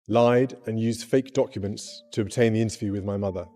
lied and used fake documents to obtain the interview with my mother.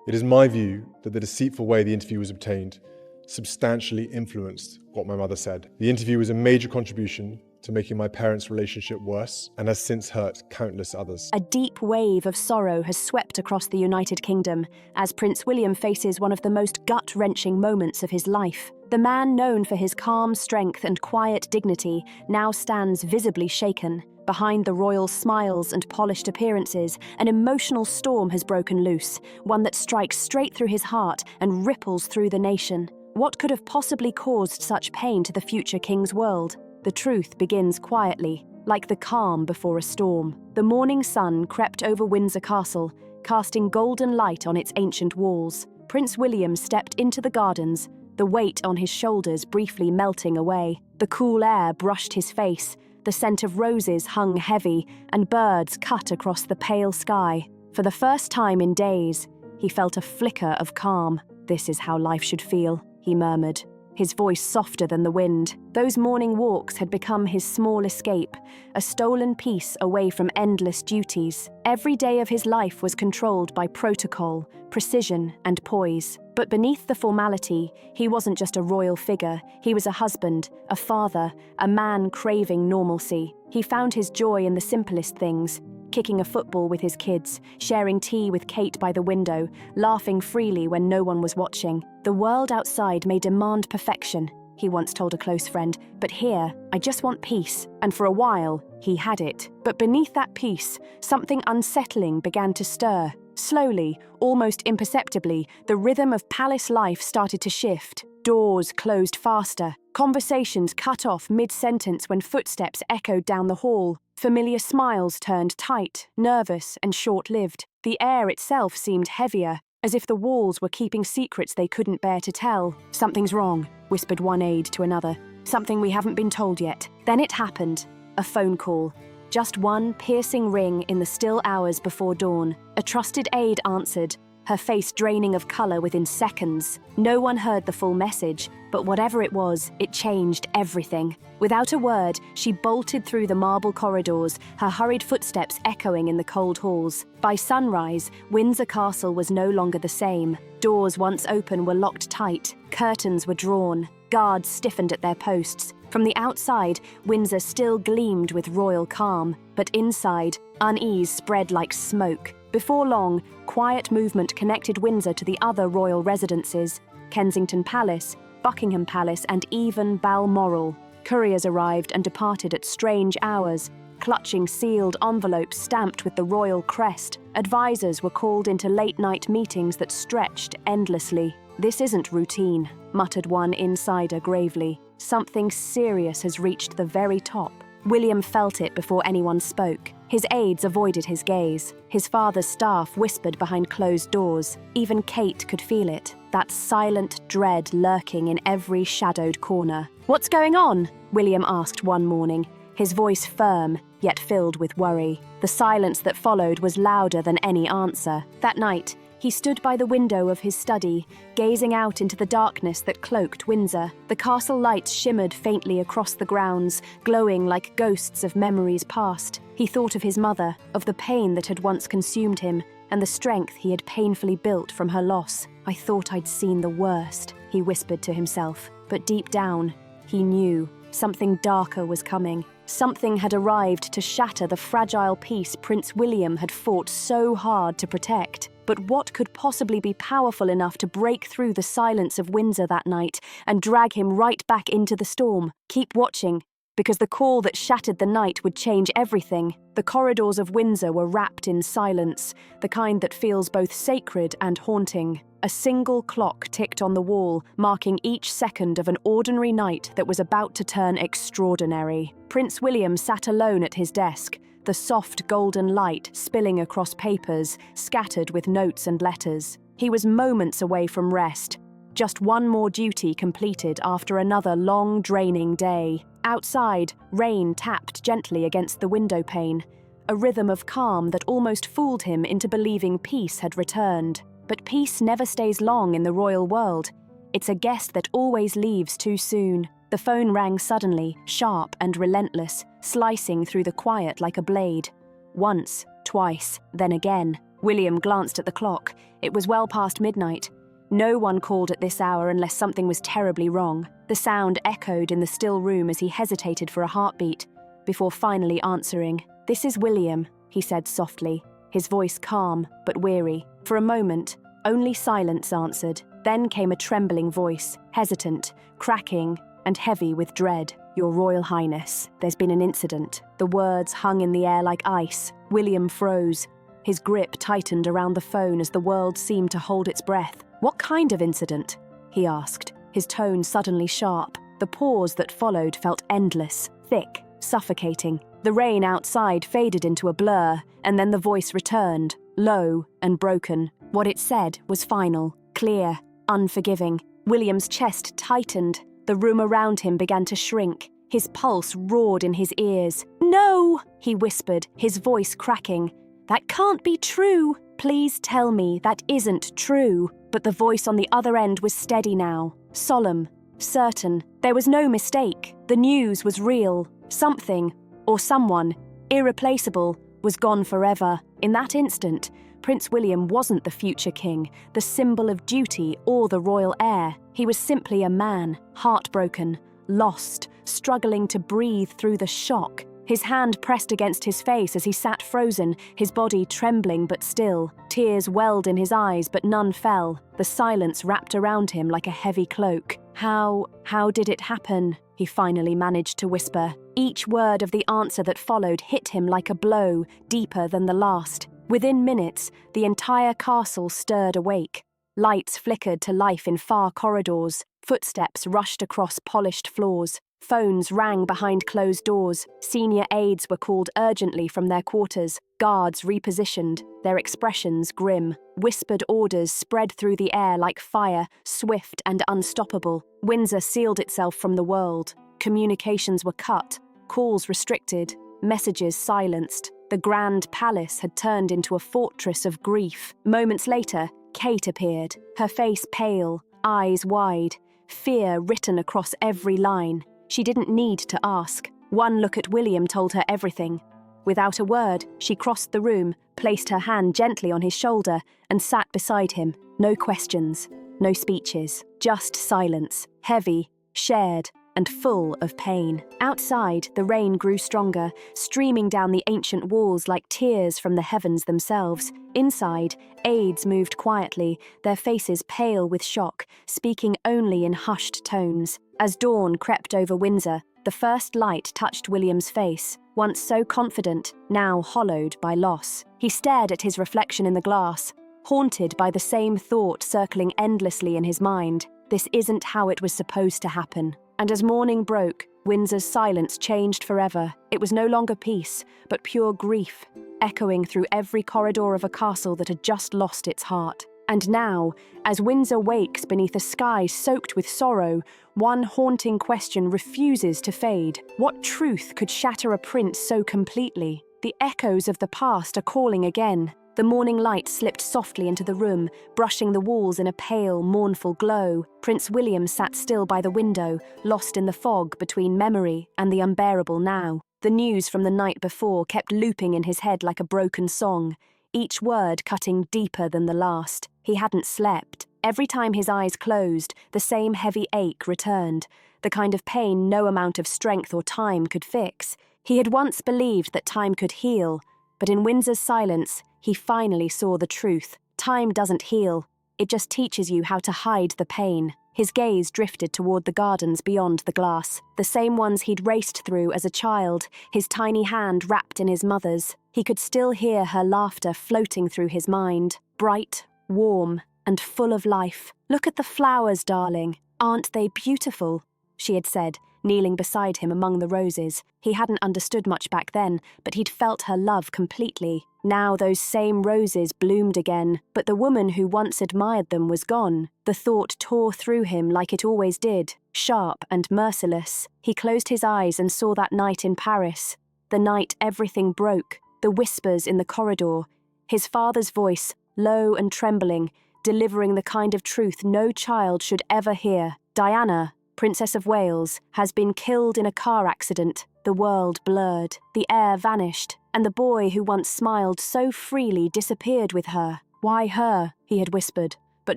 It is my view that the deceitful way the interview was obtained substantially influenced what my mother said. The interview was a major contribution to making my parents' relationship worse and has since hurt countless others. A deep wave of sorrow has swept across the United Kingdom as Prince William faces one of the most gut-wrenching moments of his life. The man known for his calm strength and quiet dignity now stands visibly shaken. Behind the royal smiles and polished appearances, an emotional storm has broken loose, one that strikes straight through his heart and ripples through the nation. What could have possibly caused such pain to the future king's world? The truth begins quietly, like the calm before a storm. The morning sun crept over Windsor Castle, casting golden light on its ancient walls. Prince William stepped into the gardens, the weight on his shoulders briefly melting away. The cool air brushed his face, the scent of roses hung heavy, and birds cut across the pale sky. For the first time in days, he felt a flicker of calm. "This is how life should feel," he murmured, his voice softer than the wind. Those morning walks had become his small escape, a stolen peace away from endless duties. Every day of his life was controlled by protocol, precision, and poise. But beneath the formality, he wasn't just a royal figure. He was a husband, a father, a man craving normalcy. He found his joy in the simplest things: kicking a football with his kids, sharing tea with Kate by the window, laughing freely when no one was watching. "The world outside may demand perfection," he once told a close friend, "but here, I just want peace." And for a while, he had it. But beneath that peace, something unsettling began to stir. Slowly, almost imperceptibly, the rhythm of palace life started to shift. Doors closed faster. Conversations cut off mid-sentence when footsteps echoed down the hall. Familiar smiles turned tight, nervous, and short-lived. The air itself seemed heavier, as if the walls were keeping secrets they couldn't bear to tell. "Something's wrong," whispered one aide to another. "Something we haven't been told yet." Then it happened. A phone call. Just one piercing ring in the still hours before dawn. A trusted aide answered, her face draining of colour within seconds. No one heard the full message, but whatever it was, it changed everything. Without a word, she bolted through the marble corridors, her hurried footsteps echoing in the cold halls. By sunrise, Windsor Castle was no longer the same. Doors once open were locked tight, curtains were drawn, guards stiffened at their posts. From the outside, Windsor still gleamed with royal calm, but inside, unease spread like smoke. Before long, quiet movement connected Windsor to the other royal residences: Kensington Palace, Buckingham Palace, and even Balmoral. Couriers arrived and departed at strange hours, clutching sealed envelopes stamped with the royal crest. Advisors were called into late-night meetings that stretched endlessly. "This isn't routine," muttered one insider gravely. "Something serious has reached the very top." William felt it before anyone spoke. His aides avoided his gaze. His father's staff whispered behind closed doors. Even Kate could feel it, that silent dread lurking in every shadowed corner. "What's going on?" William asked one morning, his voice firm, yet filled with worry. The silence that followed was louder than any answer. That night, he stood by the window of his study, gazing out into the darkness that cloaked Windsor. The castle lights shimmered faintly across the grounds, glowing like ghosts of memories past. He thought of his mother, of the pain that had once consumed him, and the strength he had painfully built from her loss. "I thought I'd seen the worst," he whispered to himself. But deep down, he knew something darker was coming. Something had arrived to shatter the fragile peace Prince William had fought so hard to protect. But what could possibly be powerful enough to break through the silence of Windsor that night and drag him right back into the storm? Keep watching, because the call that shattered the night would change everything. The corridors of Windsor were wrapped in silence, the kind that feels both sacred and haunting. A single clock ticked on the wall, marking each second of an ordinary night that was about to turn extraordinary. Prince William sat alone at his desk, the soft golden light spilling across papers, scattered with notes and letters. He was moments away from rest, just one more duty completed after another long, draining day. Outside, rain tapped gently against the window pane, a rhythm of calm that almost fooled him into believing peace had returned. But peace never stays long in the royal world. It's a guest that always leaves too soon. The phone rang suddenly, sharp and relentless, slicing through the quiet like a blade. Once, twice, then again. William glanced at the clock. It was well past midnight. No one called at this hour unless something was terribly wrong. The sound echoed in the still room as he hesitated for a heartbeat, before finally answering. "This is William," he said softly, his voice calm but weary. For a moment, only silence answered. Then came a trembling voice, hesitant, cracking, and heavy with dread. "Your Royal Highness, there's been an incident." The words hung in the air like ice. William froze. His grip tightened around the phone as the world seemed to hold its breath. "What kind of incident?" he asked, his tone suddenly sharp. The pause that followed felt endless, thick, suffocating. The rain outside faded into a blur, and then the voice returned, low and broken. What it said was final, clear, unforgiving. William's chest tightened. The room around him began to shrink. His pulse roared in his ears. "No!" he whispered, his voice cracking. "That can't be true. Please tell me that isn't true." But the voice on the other end was steady now, solemn, certain. There was no mistake. The news was real. Something, or someone, irreplaceable, was gone forever. In that instant, Prince William wasn't the future king, the symbol of duty or the royal heir. He was simply a man, heartbroken, lost, struggling to breathe through the shock. His hand pressed against his face as he sat frozen, his body trembling but still. Tears welled in his eyes, but none fell. The silence wrapped around him like a heavy cloak. How did it happen?" he finally managed to whisper. Each word of the answer that followed hit him like a blow, deeper than the last. Within minutes, the entire castle stirred awake. Lights flickered to life in far corridors. Footsteps rushed across polished floors. Phones rang behind closed doors. Senior aides were called urgently from their quarters. Guards repositioned, their expressions grim. Whispered orders spread through the air like fire, swift and unstoppable. Windsor sealed itself from the world. Communications were cut, calls restricted, messages silenced. The grand palace had turned into a fortress of grief. Moments later, Kate appeared, her face pale, eyes wide, fear written across every line. She didn't need to ask. One look at William told her everything. Without a word, she crossed the room, placed her hand gently on his shoulder, and sat beside him. No questions, no speeches, just silence, heavy, shared, and full of pain. Outside, the rain grew stronger, streaming down the ancient walls like tears from the heavens themselves. Inside, aides moved quietly, their faces pale with shock, speaking only in hushed tones. As dawn crept over Windsor, the first light touched William's face, once so confident, now hollowed by loss. He stared at his reflection in the glass, haunted by the same thought circling endlessly in his mind. This isn't how it was supposed to happen. And as morning broke, Windsor's silence changed forever. It was no longer peace, but pure grief, echoing through every corridor of a castle that had just lost its heart. And now, as Windsor wakes beneath a sky soaked with sorrow, one haunting question refuses to fade. What truth could shatter a prince so completely? The echoes of the past are calling again. The morning light slipped softly into the room, brushing the walls in a pale, mournful glow. Prince William sat still by the window, lost in the fog between memory and the unbearable now. The news from the night before kept looping in his head like a broken song, each word cutting deeper than the last. He hadn't slept. Every time his eyes closed, the same heavy ache returned, the kind of pain no amount of strength or time could fix. He had once believed that time could heal, but in Windsor's silence, he finally saw the truth. Time doesn't heal. It just teaches you how to hide the pain. His gaze drifted toward the gardens beyond the glass, the same ones he'd raced through as a child, his tiny hand wrapped in his mother's. He could still hear her laughter floating through his mind, bright, warm, and full of life. "Look at the flowers, darling. Aren't they beautiful?" she had said, kneeling beside him among the roses. He hadn't understood much back then, but he'd felt her love completely. Now those same roses bloomed again, but the woman who once admired them was gone. The thought tore through him like it always did, sharp and merciless. He closed his eyes and saw that night in Paris, the night everything broke, the whispers in the corridor, his father's voice, low and trembling, delivering the kind of truth no child should ever hear. "Diana, Princess of Wales, has been killed in a car accident." The world blurred, the air vanished, and the boy who once smiled so freely disappeared with her. Why her? He had whispered, but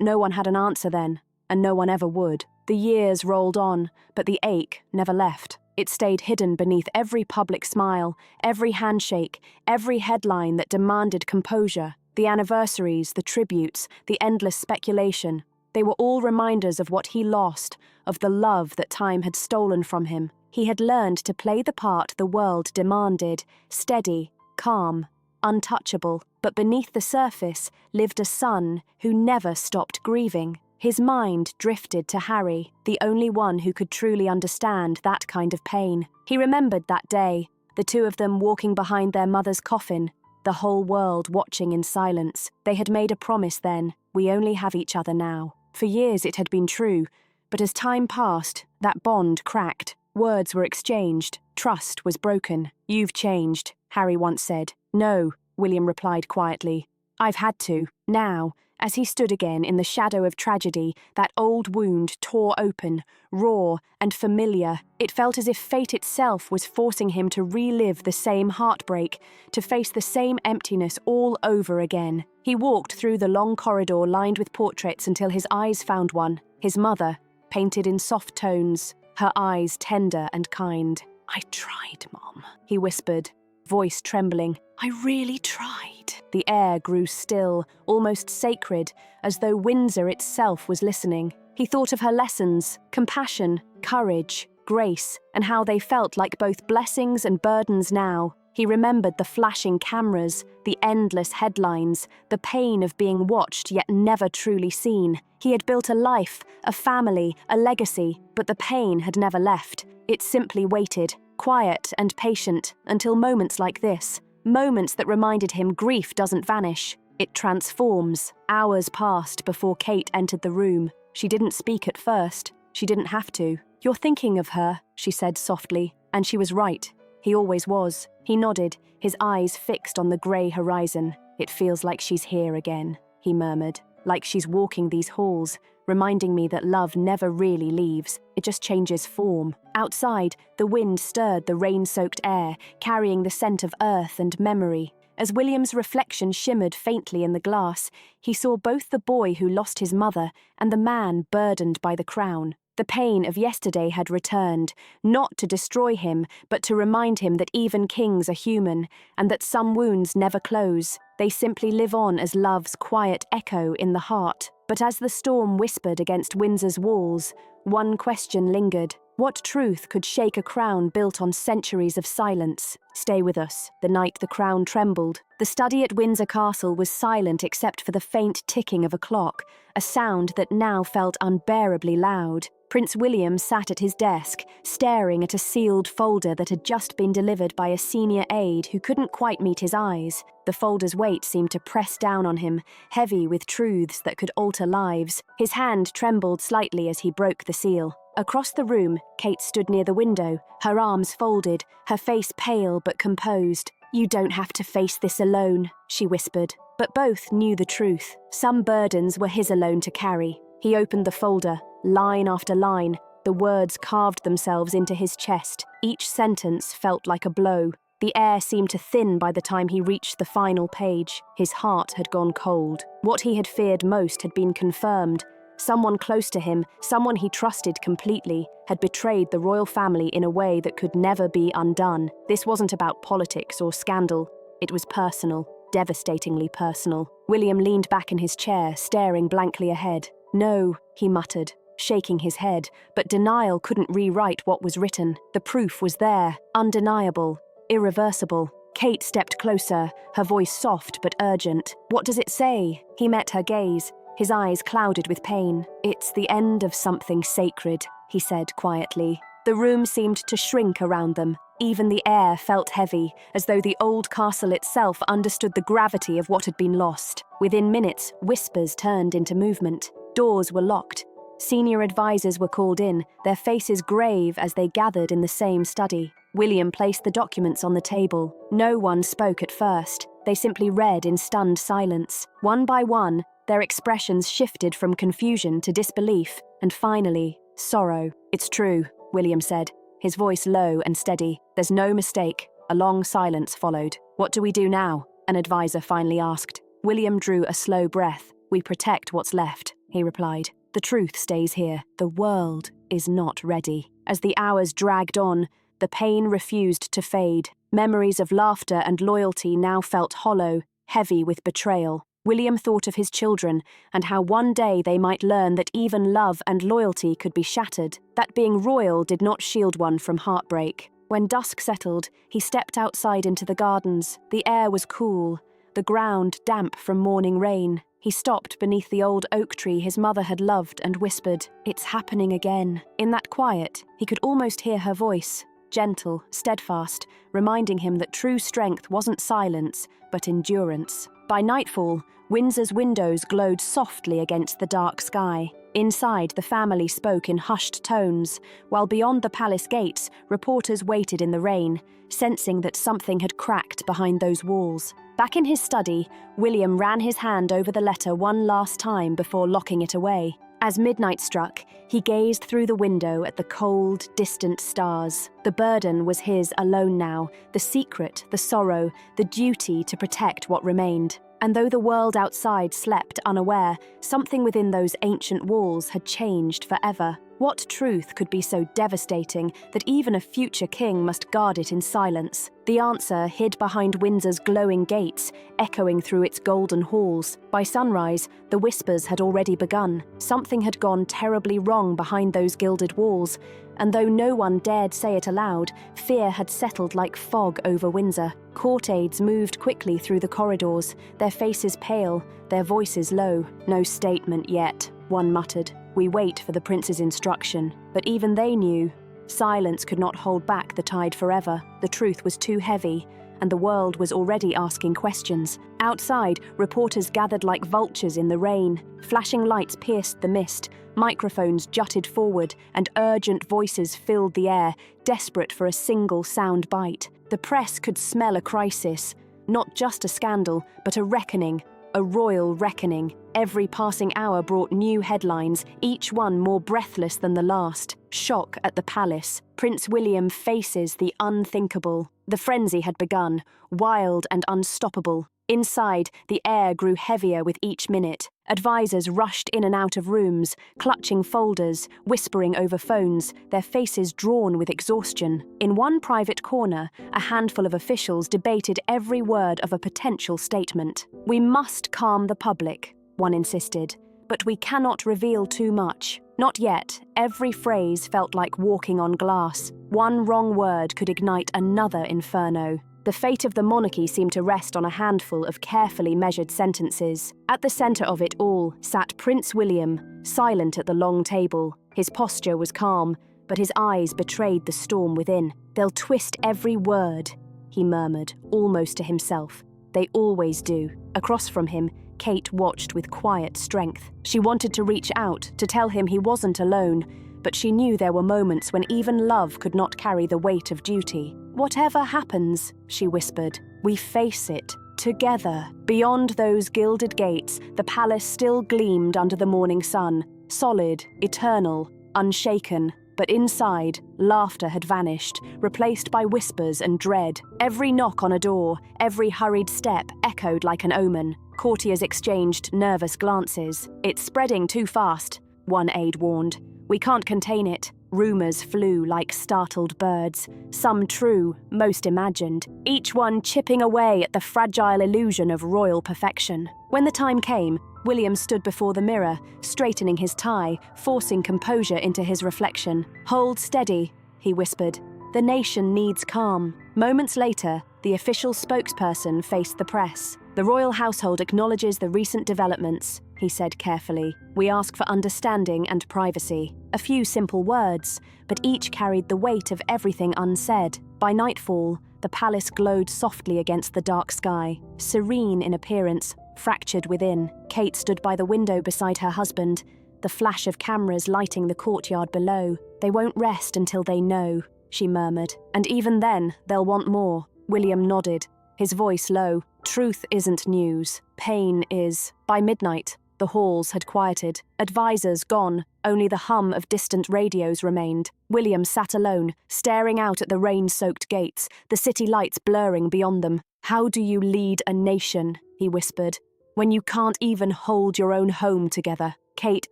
no one had an answer then, and no one ever would. The years rolled on, but the ache never left. It stayed hidden beneath every public smile, every handshake, every headline that demanded composure. The anniversaries, the tributes, the endless speculation. They were all reminders of what he lost, of the love that time had stolen from him. He had learned to play the part the world demanded, steady, calm, untouchable. But beneath the surface lived a son who never stopped grieving. His mind drifted to Harry, the only one who could truly understand that kind of pain. He remembered that day, the two of them walking behind their mother's coffin, the whole world watching in silence. They had made a promise then, we only have each other now. For years it had been true, but as time passed, that bond cracked. Words were exchanged, trust was broken. You've changed, Harry once said. No, William replied quietly. I've had to. Now, as he stood again in the shadow of tragedy, that old wound tore open, raw and familiar. It felt as if fate itself was forcing him to relive the same heartbreak, to face the same emptiness all over again. He walked through the long corridor lined with portraits until his eyes found one, his mother, painted in soft tones, her eyes tender and kind. I tried, Mom, he whispered, voice trembling. I really tried. The air grew still, almost sacred, as though Windsor itself was listening. He thought of her lessons, compassion, courage, grace, and how they felt like both blessings and burdens now. He remembered the flashing cameras, the endless headlines, the pain of being watched yet never truly seen. He had built a life, a family, a legacy, but the pain had never left. It simply waited, quiet and patient, until moments like this. Moments that reminded him grief doesn't vanish. It transforms. Hours passed before Kate entered the room. She didn't speak at first. She didn't have to. You're thinking of her, she said softly, and she was right. He always was. He nodded, his eyes fixed on the grey horizon. It feels like she's here again, he murmured, like she's walking these halls, reminding me that love never really leaves. It just changes form. Outside, the wind stirred the rain-soaked air, carrying the scent of earth and memory. As William's reflection shimmered faintly in the glass, he saw both the boy who lost his mother and the man burdened by the crown. The pain of yesterday had returned, not to destroy him, but to remind him that even kings are human, and that some wounds never close. They simply live on as love's quiet echo in the heart. But as the storm whispered against Windsor's walls, one question lingered. What truth could shake a crown built on centuries of silence? Stay with us. The night the crown trembled. The study at Windsor Castle was silent except for the faint ticking of a clock, a sound that now felt unbearably loud. Prince William sat at his desk, staring at a sealed folder that had just been delivered by a senior aide who couldn't quite meet his eyes. The folder's weight seemed to press down on him, heavy with truths that could alter lives. His hand trembled slightly as he broke the seal. Across the room, Kate stood near the window, her arms folded, her face pale but composed. You don't have to face this alone, she whispered. But both knew the truth. Some burdens were his alone to carry. He opened the folder, line after line. The words carved themselves into his chest. Each sentence felt like a blow. The air seemed to thin by the time he reached the final page. His heart had gone cold. What he had feared most had been confirmed. Someone close to him, someone he trusted completely, had betrayed the royal family in a way that could never be undone. This wasn't about politics or scandal. It was personal, devastatingly personal. William leaned back in his chair, staring blankly ahead. No, he muttered, shaking his head, but denial couldn't rewrite what was written. The proof was there, undeniable, irreversible. Kate stepped closer, her voice soft but urgent. What does it say? He met her gaze, his eyes clouded with pain. It's the end of something sacred, he said quietly. The room seemed to shrink around them. Even the air felt heavy, as though the old castle itself understood the gravity of what had been lost. Within minutes, whispers turned into movement. Doors were locked. Senior advisors were called in, their faces grave as they gathered in the same study. William placed the documents on the table. No one spoke at first. They simply read in stunned silence. One by one, their expressions shifted from confusion to disbelief, and finally, sorrow. It's true, William said, his voice low and steady. There's no mistake. A long silence followed. "What do we do now?" an advisor finally asked. William drew a slow breath. "We protect what's left," he replied. "The truth stays here. The world is not ready." As the hours dragged on, the pain refused to fade. Memories of laughter and loyalty now felt hollow, heavy with betrayal. William thought of his children and how one day they might learn that even love and loyalty could be shattered, that being royal did not shield one from heartbreak. When dusk settled, he stepped outside into the gardens. The air was cool, the ground damp from morning rain. He stopped beneath the old oak tree his mother had loved and whispered, "It's happening again." In that quiet, he could almost hear her voice, gentle, steadfast, reminding him that true strength wasn't silence, but endurance. By nightfall, Windsor's windows glowed softly against the dark sky. Inside, the family spoke in hushed tones, while beyond the palace gates, reporters waited in the rain, sensing that something had cracked behind those walls. Back in his study, William ran his hand over the letter one last time before locking it away. As midnight struck, he gazed through the window at the cold, distant stars. The burden was his alone now, the secret, the sorrow, the duty to protect what remained. And though the world outside slept unaware, something within those ancient walls had changed forever. What truth could be so devastating that even a future king must guard it in silence? The answer hid behind Windsor's glowing gates, echoing through its golden halls. By sunrise, the whispers had already begun. Something had gone terribly wrong behind those gilded walls, and though no one dared say it aloud, fear had settled like fog over Windsor. Court aides moved quickly through the corridors, their faces pale, their voices low. "No statement yet," one muttered. "We wait for the prince's instruction." But even they knew silence could not hold back the tide forever. The truth was too heavy, and the world was already asking questions. Outside, reporters gathered like vultures in the rain. Flashing lights pierced the mist, microphones jutted forward, and urgent voices filled the air, desperate for a single sound bite. The press could smell a crisis, not just a scandal, but a reckoning, a royal reckoning. Every passing hour brought new headlines, each one more breathless than the last. Shock at the palace. Prince William faces the unthinkable. The frenzy had begun, wild and unstoppable. Inside, the air grew heavier with each minute. Advisors rushed in and out of rooms, clutching folders, whispering over phones, their faces drawn with exhaustion. In one private corner, a handful of officials debated every word of a potential statement. "We must calm the public," one insisted, "but we cannot reveal too much." Not yet. Every phrase felt like walking on glass. One wrong word could ignite another inferno. The fate of the monarchy seemed to rest on a handful of carefully measured sentences. At the centre of it all sat Prince William, silent at the long table. His posture was calm, but his eyes betrayed the storm within. "They'll twist every word," he murmured, almost to himself. "They always do." Across from him, Kate watched with quiet strength. She wanted to reach out, to tell him he wasn't alone, but she knew there were moments when even love could not carry the weight of duty. "Whatever happens," she whispered, "we face it, together." Beyond those gilded gates, the palace still gleamed under the morning sun, solid, eternal, unshaken. But inside, laughter had vanished, replaced by whispers and dread. Every knock on a door, every hurried step echoed like an omen. Courtiers exchanged nervous glances. "It's spreading too fast," one aide warned. "We can't contain it." Rumours flew like startled birds, some true, most imagined, each one chipping away at the fragile illusion of royal perfection. When the time came, William stood before the mirror, straightening his tie, forcing composure into his reflection. "Hold steady," he whispered. "The nation needs calm." Moments later, the official spokesperson faced the press. "The royal household acknowledges the recent developments," he said carefully. "We ask for understanding and privacy." A few simple words, but each carried the weight of everything unsaid. By nightfall, the palace glowed softly against the dark sky, serene in appearance, fractured within. Kate stood by the window beside her husband, the flash of cameras lighting the courtyard below. "They won't rest until they know," she murmured. "And even then, they'll want more." William nodded, his voice low. "Truth isn't news. Pain is." By midnight, the halls had quieted, advisors gone, Only the hum of distant radios remained. William sat alone, staring out at the rain-soaked gates, the city lights blurring beyond them. "How do you lead a nation?" he whispered, "when you can't even hold your own home together?" Kate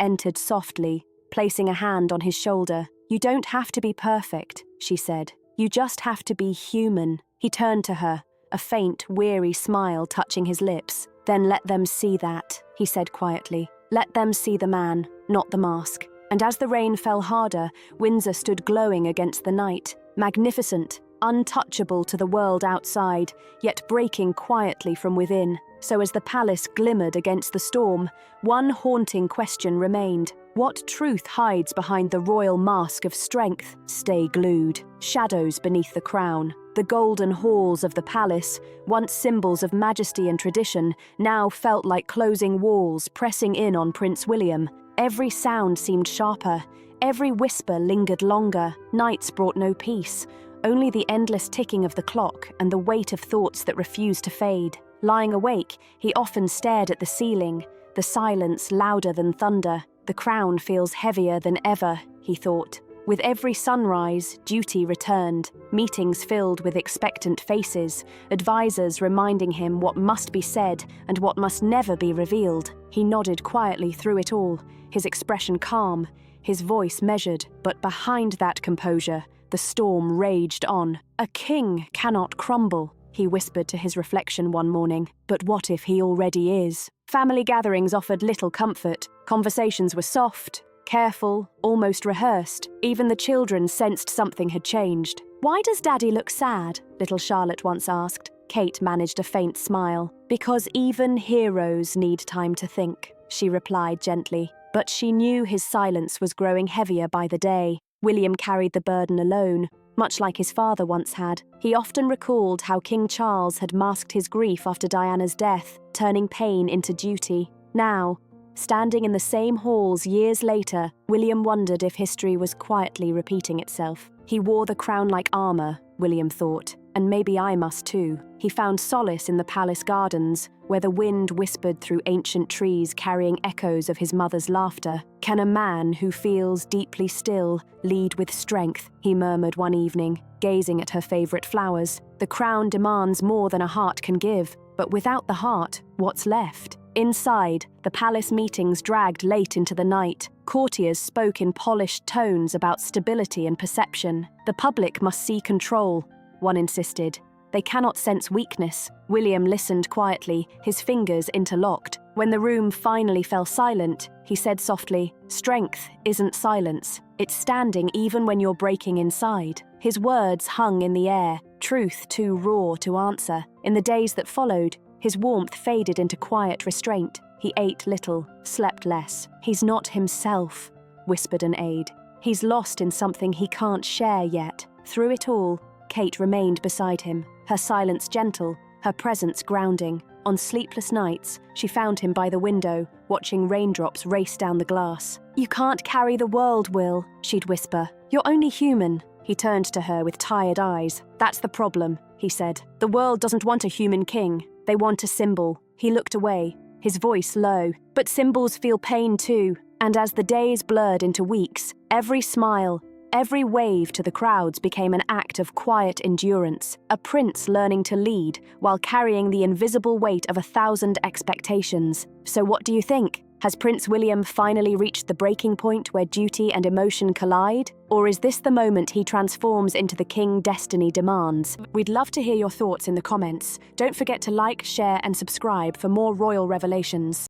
entered softly, placing a hand on his shoulder. "You don't have to be perfect," she said. "You just have to be human." He turned to her, a faint, weary smile touching his lips. "Then let them see that," he said quietly. "Let them see the man, not the mask." And as the rain fell harder, Windsor stood glowing against the night, magnificent, untouchable to the world outside, yet breaking quietly from within. So as the palace glimmered against the storm, one haunting question remained. What truth hides behind the royal mask of strength? Stay glued. Shadows beneath the crown. The golden halls of the palace, once symbols of majesty and tradition, now felt like closing walls pressing in on Prince William. Every sound seemed sharper. Every whisper lingered longer. Nights brought no peace. Only the endless ticking of the clock and the weight of thoughts that refused to fade. Lying awake, he often stared at the ceiling, the silence louder than thunder. The crown feels heavier than ever, he thought. With every sunrise, duty returned, meetings filled with expectant faces, advisors reminding him what must be said and what must never be revealed. He nodded quietly through it all, his expression calm, his voice measured, but behind that composure, the storm raged on. "A king cannot crumble," he whispered to his reflection one morning. But what if he already is? Family gatherings offered little comfort. Conversations were soft, careful, almost rehearsed. Even the children sensed something had changed. "Why does Daddy look sad?" little Charlotte once asked. Kate managed a faint smile. "Because even heroes need time to think," she replied gently. But she knew his silence was growing heavier by the day. William carried the burden alone, much like his father once had. He often recalled how King Charles had masked his grief after Diana's death, turning pain into duty. Now, standing in the same halls years later, William wondered if history was quietly repeating itself. He wore the crown like armor, William thought, and maybe I must too. He found solace in the palace gardens, where the wind whispered through ancient trees carrying echoes of his mother's laughter. "Can a man who feels deeply still lead with strength?" he murmured one evening, gazing at her favorite flowers. "The crown demands more than a heart can give, but without the heart, what's left?" Inside, the palace meetings dragged late into the night. Courtiers spoke in polished tones about stability and perception. "The public must see control," one insisted. "They cannot sense weakness." William listened quietly, his fingers interlocked. When the room finally fell silent, he said softly, "Strength isn't silence. It's standing even when you're breaking inside." His words hung in the air, truth too raw to answer. In the days that followed, his warmth faded into quiet restraint. He ate little, slept less. "He's not himself," whispered an aide. "He's lost in something he can't share yet." Through it all, Kate remained beside him, her silence gentle, her presence grounding. On sleepless nights, she found him by the window, watching raindrops race down the glass. "You can't carry the world, Will," she'd whisper. "You're only human." He turned to her with tired eyes. "That's the problem," he said. "The world doesn't want a human king. They want a symbol." He looked away, his voice low. "But symbols feel pain too." And as the days blurred into weeks, every smile, every wave to the crowds became an act of quiet endurance, a prince learning to lead while carrying the invisible weight of 1,000 expectations. So what do you think? Has Prince William finally reached the breaking point where duty and emotion collide? Or is this the moment he transforms into the king destiny demands? We'd love to hear your thoughts in the comments. Don't forget to like, share, and subscribe for more royal revelations.